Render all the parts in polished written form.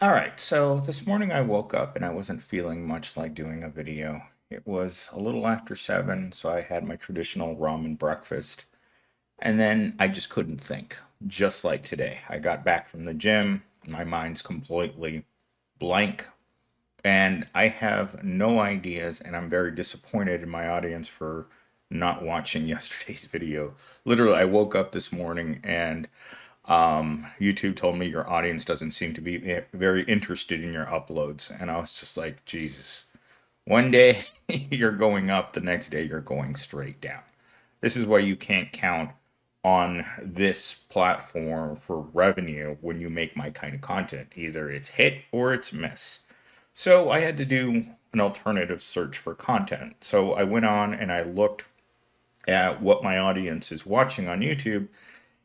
All right, so this morning I woke up and I wasn't feeling much like doing a video. It was a little after 7, so I had my traditional ramen breakfast, and then I just couldn't think. Just like today. I got back from the gym, my mind's completely blank, and I have no ideas, and I'm very disappointed in my audience for not watching yesterday's video. Literally, I woke up this morning and YouTube told me your audience doesn't seem to be very interested in your uploads. And I was just like, Jesus, one day you're going up, the next day you're going straight down. This is why you can't count on this platform for revenue when you make my kind of content. Either it's hit or it's miss. So I had to do an alternative search for content. So I went on and I looked at what my audience is watching on YouTube,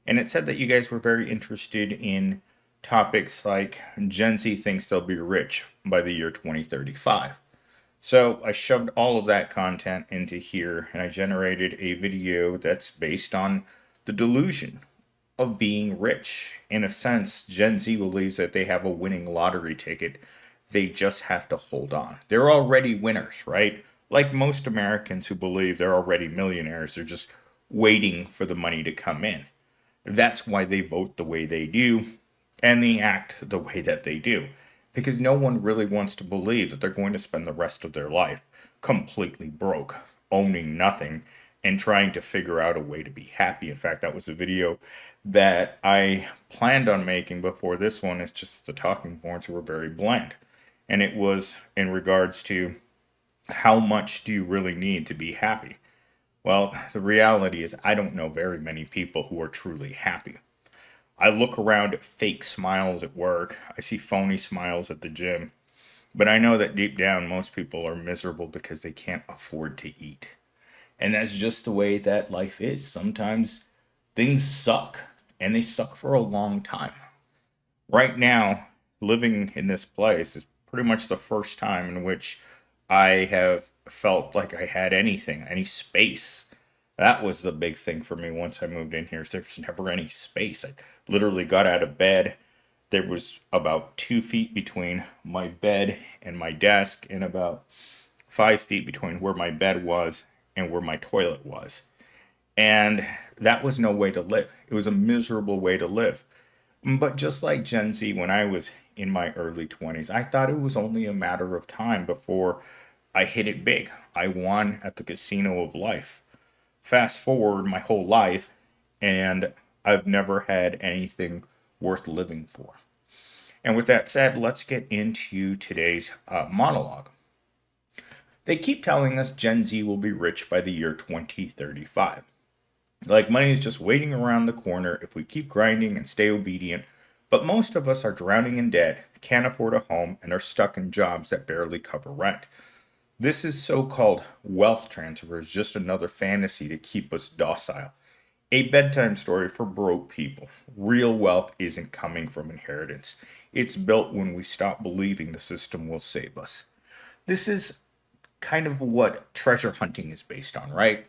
and it said that you guys were very interested in topics like Gen Z thinks they'll be rich by the year 2035. So I shoved all of that content into here and I generated a video that's based on the delusion of being rich. In a sense, Gen Z believes that they have a winning lottery ticket. They just have to hold on. They're already winners, right? Like most Americans who believe they're already millionaires, they're just waiting for the money to come in. That's why they vote the way they do and they act the way that they do. Because no one really wants to believe that they're going to spend the rest of their life completely broke, owning nothing, and trying to figure out a way to be happy. In fact, that was a video that I planned on making before this one. It's just the talking points were very bland. And it was in regards to how much do you really need to be happy? Well, the reality is, I don't know very many people who are truly happy. I look around at fake smiles at work, I see phony smiles at the gym, but I know that deep down, most people are miserable because they can't afford to eat. And that's just the way that life is. Sometimes things suck, and they suck for a long time. Right now, living in this place is pretty much the first time in which I have felt like I had anything, any space. That was the big thing for me once I moved in here. There's never any space. I literally got out of bed. There was about 2 feet between my bed and my desk, and about 5 feet between where my bed was and where my toilet was. And that was no way to live. It was a miserable way to live. But just like Gen Z, when I was in my early 20s, I thought it was only a matter of time before I hit it big. I won at the casino of life. Fast forward my whole life, and I've never had anything worth living for. And with that said, let's get into today's monologue. They keep telling us Gen Z will be rich by the year 2035. Like money is just waiting around the corner if we keep grinding and stay obedient. But most of us are drowning in debt, can't afford a home, and are stuck in jobs that barely cover rent. This is so called wealth transfer is just another fantasy to keep us docile. A bedtime story for broke people. Real wealth isn't coming from inheritance. It's built when we stop believing the system will save us. This is kind of what treasure hunting is based on, right?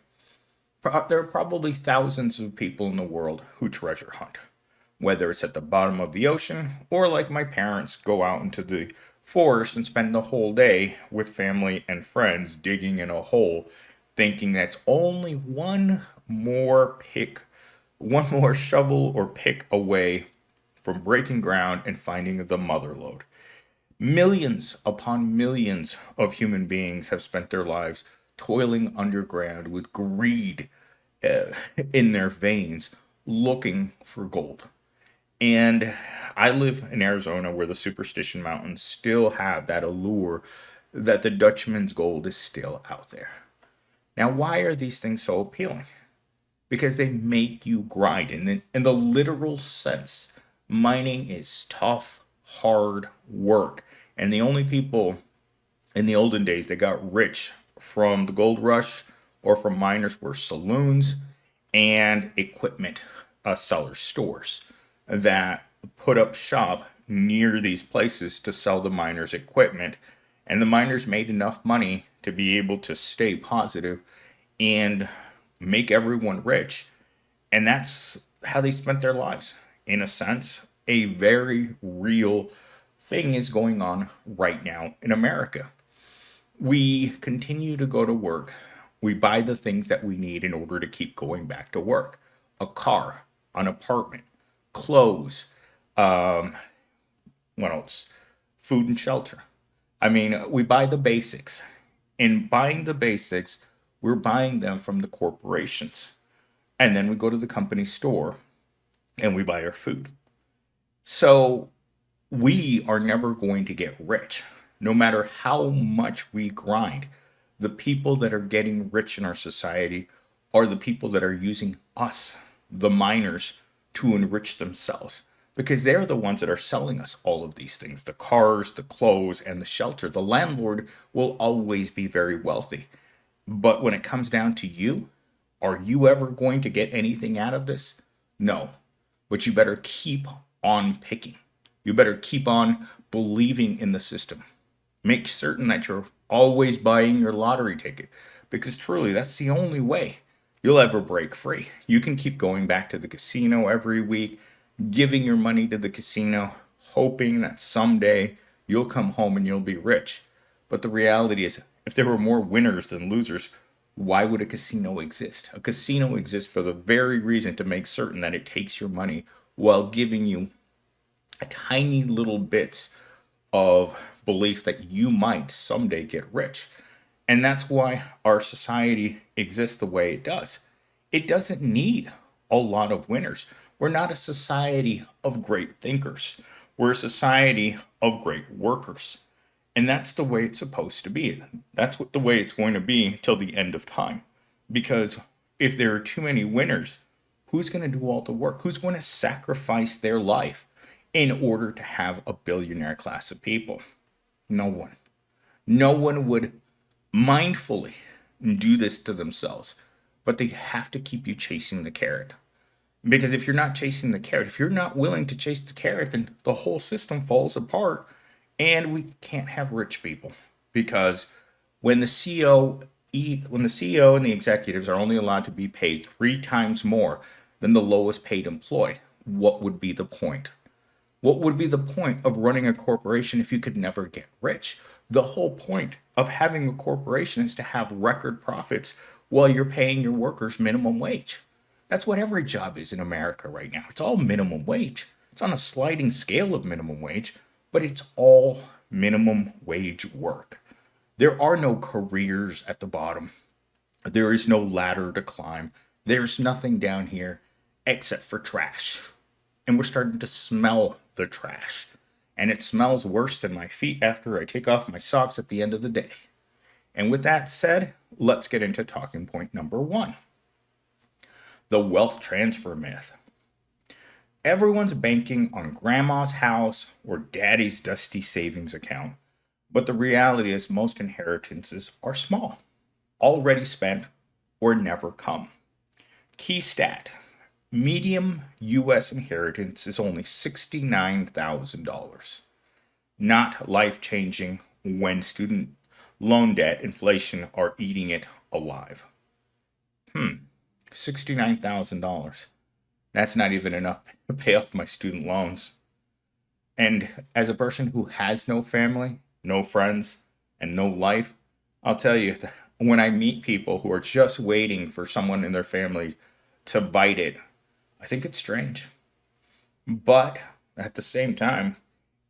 There are probably thousands of people in the world who treasure hunt, whether it's at the bottom of the ocean or like my parents go out into the forest and spend the whole day with family and friends digging in a hole, thinking that's only one more shovel or pick away from breaking ground and finding the mother lode. Millions upon millions of human beings have spent their lives toiling underground with greed uh, in their veins, looking for gold. And I live in Arizona where the Superstition Mountains still have that allure that the Dutchman's gold is still out there. Now, why are these things so appealing? Because they make you grind. In the literal sense, mining is tough, hard work. And the only people in the olden days that got rich from the gold rush or from miners were saloons and equipment sellers, stores that put up shop near these places to sell the miners' equipment. And the miners made enough money to be able to stay positive and make everyone rich. And that's how they spent their lives. In a sense, a very real thing is going on right now in America. We continue to go to work. We buy the things that we need in order to keep going back to work: a car, an apartment, clothes, um, what else? Food and shelter. I mean, we buy the basics. In buying the basics, we're buying them from the corporations. And then we go to the company store and we buy our food. So we are never going to get rich, no matter how much we grind. The people that are getting rich in our society are the people that are using us, the miners, to enrich themselves. Because they're the ones that are selling us all of these things: the cars, the clothes, and the shelter. The landlord will always be very wealthy. But when it comes down to you, are you ever going to get anything out of this? No. But you better keep on picking. You better keep on believing in the system. Make certain that you're always buying your lottery ticket, because truly that's the only way you'll ever break free. You can keep going back to the casino every week, giving your money to the casino, hoping that someday you'll come home and you'll be rich. But the reality is, if there were more winners than losers, why would a casino exist? A casino exists for the very reason to make certain that it takes your money while giving you tiny little bits of belief that you might someday get rich. And that's why our society exists the way it does. It doesn't need a lot of winners. We're not a society of great thinkers. We're a society of great workers. And that's the way it's supposed to be. That's what the way it's going to be till the end of time. Because if there are too many winners, who's going to do all the work? Who's going to sacrifice their life in order to have a billionaire class of people? No one. No one would mindfully do this to themselves, but they have to keep you chasing the carrot. Because if you're not chasing the carrot, if you're not willing to chase the carrot, then the whole system falls apart and we can't have rich people. Because when the CEO when the CEO and the executives are only allowed to be paid 3 times more than the lowest paid employee, what would be the point? What would be the point of running a corporation if you could never get rich? The whole point of having a corporation is to have record profits while you're paying your workers minimum wage. That's what every job is in America right now. It's all minimum wage. It's on a sliding scale of minimum wage, but it's all minimum wage work. There are no careers at the bottom. There is no ladder to climb. There's nothing down here except for trash. And we're starting to smell the trash. And it smells worse than my feet after I take off my socks at the end of the day. And with that said, let's get into talking point number 1: the wealth transfer myth. Everyone's banking on grandma's house or daddy's dusty savings account. But the reality is, most inheritances are small, already spent, or never come. Key stat: medium US inheritance is only $69,000. Not life changing when student loan debt, inflation are eating it alive. $69,000. That's not even enough to pay off my student loans. And as a person who has no family, no friends, and no life, I'll tell you, when I meet people who are just waiting for someone in their family to bite it, I think it's strange. But at the same time,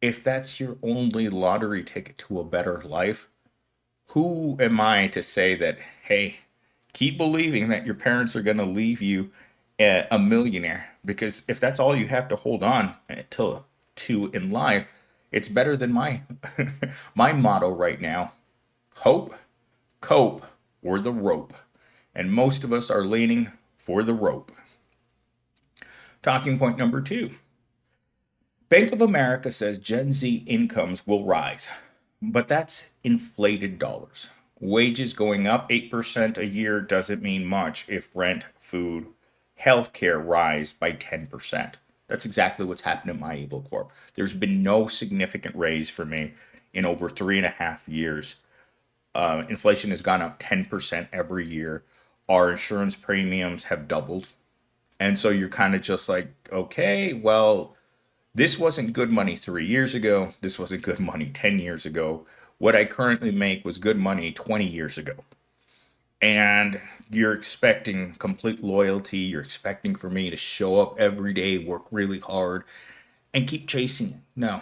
if that's your only lottery ticket to a better life, who am I to say that, hey, keep believing that your parents are going to leave you a millionaire? Because if that's all you have to hold on to in life, it's better than my my motto right now: hope, cope, or the rope. And most of us are leaning for the rope. Talking point number 2: Bank of America says Gen Z incomes will rise, but that's inflated dollars. Wages going up 8% a year doesn't mean much if rent, food, healthcare rise by 10%. That's exactly what's happened at my Able Corp. There's been no significant raise for me in over 3.5 years. Inflation has gone up 10% every year. Our insurance premiums have doubled. And so you're kind of just like, okay, well, This wasn't good money 3 years ago. This wasn't good money 10 years ago. What I currently make was good money 20 years ago. And you're expecting complete loyalty. You're expecting for me to show up every day, work really hard, and keep chasing it. No.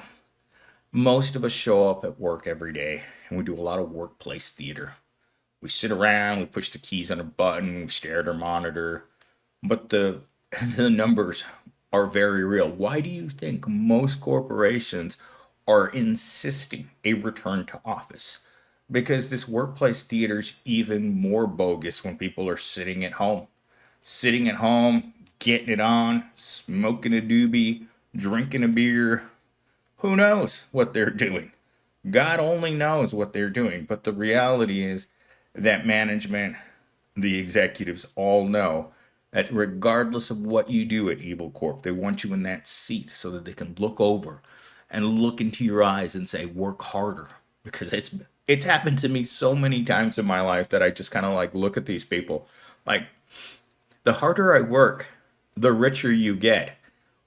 Most of us show up at work every day and we do a lot of workplace theater. We sit around, we push the keys on a button, we stare at our monitor, but the the numbers are very real. Why do you think most corporations are insisting a return to office? Because this workplace theater is even more bogus when people are sitting at home. Sitting at home, getting it on, smoking a doobie, drinking a beer. Who knows what they're doing? God only knows what they're doing. But the reality is that management, the executives all know that regardless of what you do at Evil Corp, they want you in that seat so that they can look over and look into your eyes and say, work harder. Because it's happened to me so many times in my life that I just kind of like look at these people like, the harder I work, the richer you get.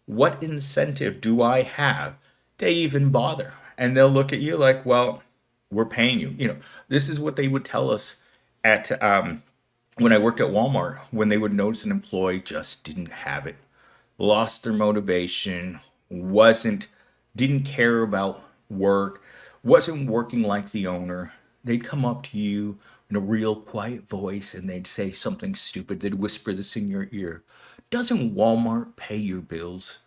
What incentive do I have to even bother? And they'll look at you like, well, we're paying you. This is what they would tell us at when I worked at Walmart, when they would notice an employee just didn't have it, lost their motivation, wasn't, didn't care about work, wasn't working like the owner. They'd come up to you in a real quiet voice and they'd say something stupid. They'd whisper this in your ear. Doesn't Walmart pay your bills?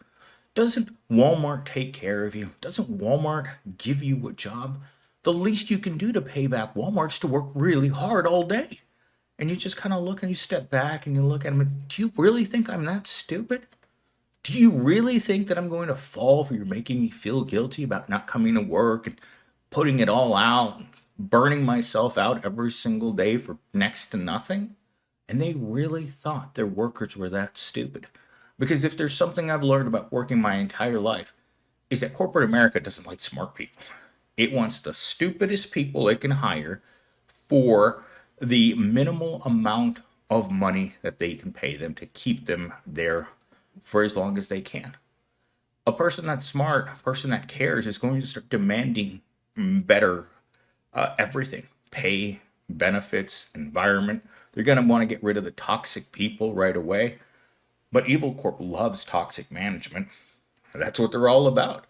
Doesn't Walmart take care of you? Doesn't Walmart give you a job? The least you can do to pay back Walmart's to work really hard all day. And you just kind of look and you step back and you look at them and do you really think I'm that stupid? Do you really think that I'm going to fall for you making me feel guilty about not coming to work and putting it all out, burning myself out every single day for next to nothing? And they really thought their workers were that stupid. Because if there's something I've learned about working my entire life, is that corporate America doesn't like smart people. It wants the stupidest people it can hire for the minimal amount of money that they can pay them to keep them there for as long as they can. A person that's smart, a person that cares, is going to start demanding better everything: pay, benefits, environment. They're going to want to get rid of the toxic people right away. But Evil Corp loves toxic management. That's what they're all about.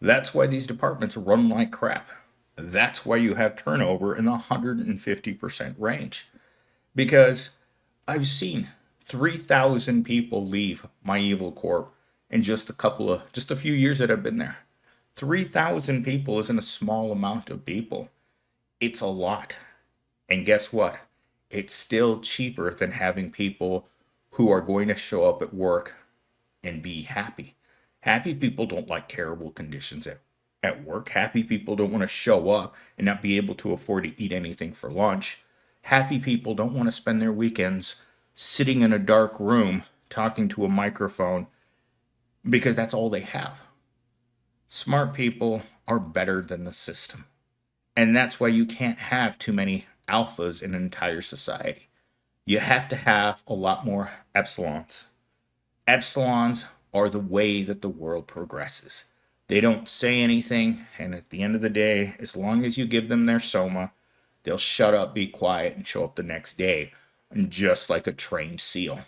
That's why these departments run like crap. That's why you have turnover in the 150% range. Because I've seen 3,000 people leave my Evil Corp in just a few years that I've been there. 3,000 people isn't a small amount of people. It's a lot. And guess what? It's still cheaper than having people who are going to show up at work and be happy. Happy people don't like terrible conditions at work. Happy people don't want to show up and not be able to afford to eat anything for lunch. Happy people don't want to spend their weekends sitting in a dark room talking to a microphone because that's all they have. Smart people are better than the system. And that's why you can't have too many alphas in an entire society. You have to have a lot more epsilons. Epsilons are the way that the world progresses. They don't say anything, and at the end of the day, as long as you give them their soma, they'll shut up, be quiet, and show up the next day, just like a trained SEAL.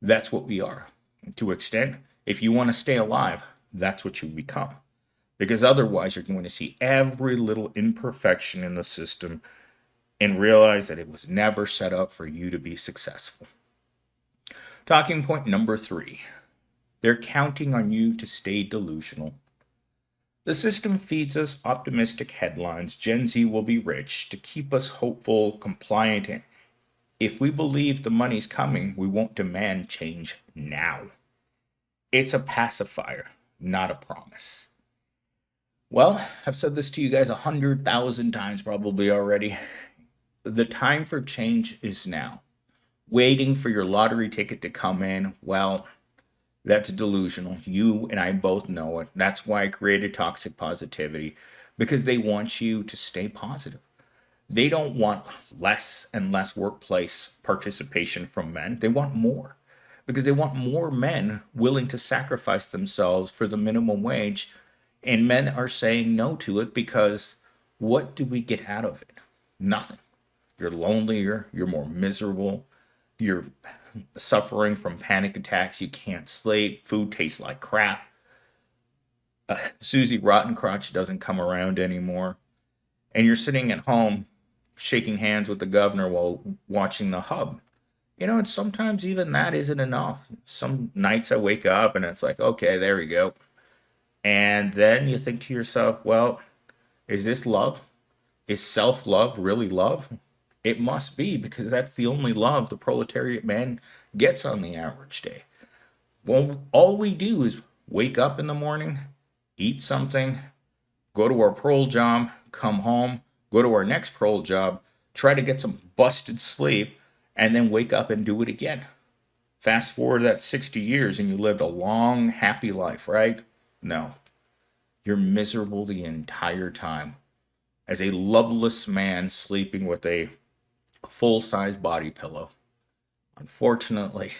That's what we are. To an extent, if you want to stay alive, that's what you become. Because otherwise, you're going to see every little imperfection in the system and realize that it was never set up for you to be successful. Talking point number 3. They're counting on you to stay delusional. The system feeds us optimistic headlines. Gen Z will be rich to keep us hopeful, compliant. And if we believe the money's coming, we won't demand change now. It's a pacifier, not a promise. Well, I've said this to you guys 100,000 times probably already. The time for change is now. Waiting for your lottery ticket to come in, well, that's delusional. You and I both know it. That's why I created Toxic Positivity, because they want you to stay positive. They don't want less and less workplace participation from men. They want more. because they want more men willing to sacrifice themselves for the minimum wage. And men are saying no to it because what do we get out of it? Nothing. You're lonelier, you're more miserable, you're suffering from panic attacks, you can't sleep, food tastes like crap. Susie Rottencrotch doesn't come around anymore. And you're sitting at home shaking hands with the governor while watching the hub. And sometimes even that isn't enough. Some nights I wake up and it's like, okay, there we go. And then you think to yourself, well, is this love? Is self love really love? It must be, because that's the only love the proletariat man gets on the average day. Well, all we do is wake up in the morning, eat something, go to our prole job, come home, go to our next prole job, try to get some busted sleep, and then wake up and do it again. Fast forward that 60 years and you lived a long, happy life, right? No. You're miserable the entire time as a loveless man sleeping with a full size body pillow. Unfortunately,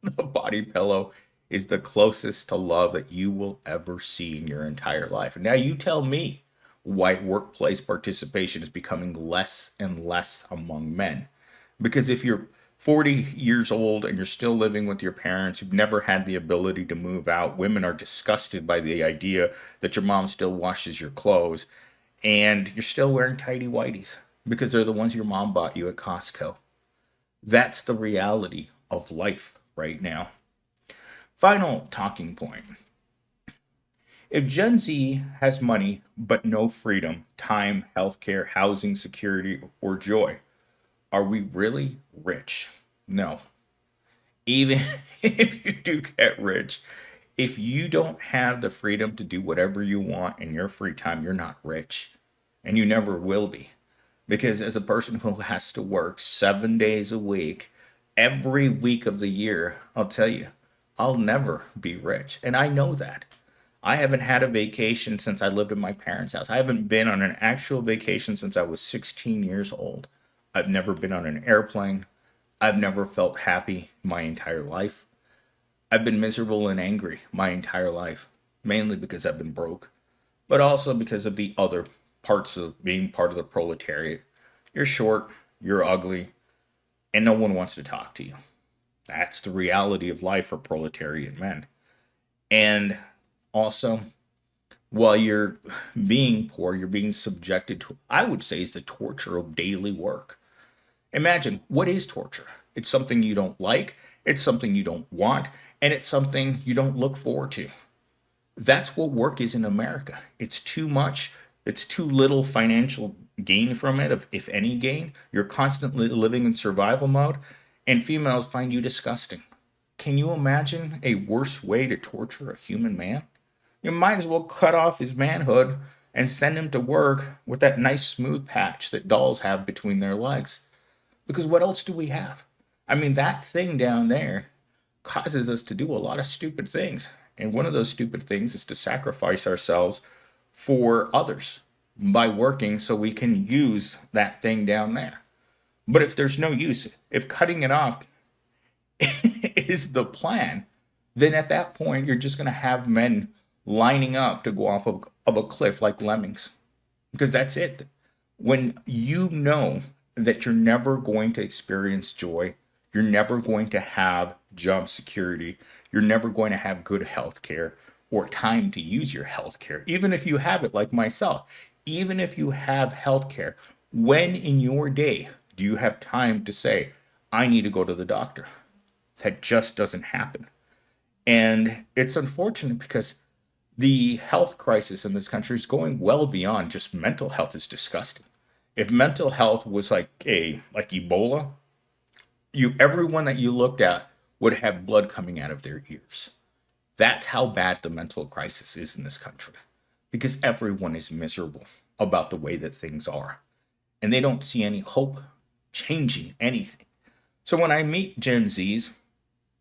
the body pillow is the closest to love that you will ever see in your entire life. Now, you tell me why workplace participation is becoming less and less among men. Because if you're 40 years old and you're still living with your parents, you've never had the ability to move out, women are disgusted by the idea that your mom still washes your clothes, and you're still wearing tidy whities because they're the ones your mom bought you at Costco. That's the reality of life right now. Final talking point. If Gen Z has money but no freedom, time, healthcare, housing, security, or joy, are we really rich? No. Even if you do get rich, if you don't have the freedom to do whatever you want in your free time, you're not rich. And you never will be. Because as a person who has to work 7 days a week, every week of the year, I'll tell you, I'll never be rich. And I know that. I haven't had a vacation since I lived in my parents' house. I haven't been on an actual vacation since I was 16 years old. I've never been on an airplane. I've never felt happy my entire life. I've been miserable and angry my entire life, mainly because I've been broke, but also because of the other parts of being part of the proletariat. You're short, you're ugly, and no one wants to talk to you. That's the reality of life for proletariat men. And also, while you're being poor, you're being subjected to, I would say, is the torture of daily work. Imagine, what is torture? It's something you don't like, it's something you don't want, and it's something you don't look forward to. That's what work is in America. It's too much, it's too little financial gain from it, if any gain. You're constantly living in survival mode, and females find you disgusting. Can you imagine a worse way to torture a human man? You might as well cut off his manhood and send him to work with that nice smooth patch that dolls have between their legs. Because what else do we have? I mean, that thing down there causes us to do a lot of stupid things. And one of those stupid things is to sacrifice ourselves for others by working so we can use that thing down there. But if there's no use, if cutting it off is the plan, then at that point you're just going to have men lining up to go off of a cliff like lemmings. Because that's it. When you know that you're never going to experience joy, you're never going to have job security, you're never going to have good health care or time to use your health care, even if you have it like myself, even if you have health care, when in your day do you have time to say, I need to go to the doctor? That just doesn't happen. And it's unfortunate because the health crisis in this country is going well beyond just mental health. Is disgusting. If mental health was like Ebola, everyone that you looked at would have blood coming out of their ears. That's how bad the mental crisis is in this country. Because everyone is miserable about the way that things are. And they don't see any hope changing anything. So when I meet Gen Zs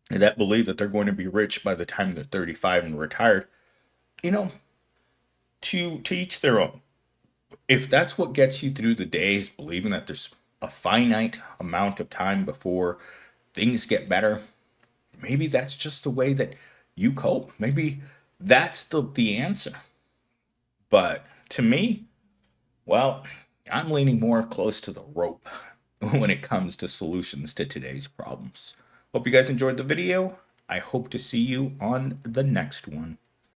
that believe that they're going to be rich by the time they're 35 and retired, you know, to each their own. If that's what gets you through the days, believing that there's a finite amount of time before things get better, maybe that's just the way that you cope. Maybe that's the answer. But to me, well, I'm leaning more close to the rope when it comes to solutions to today's problems. Hope you guys enjoyed the video. I hope to see you on the next one.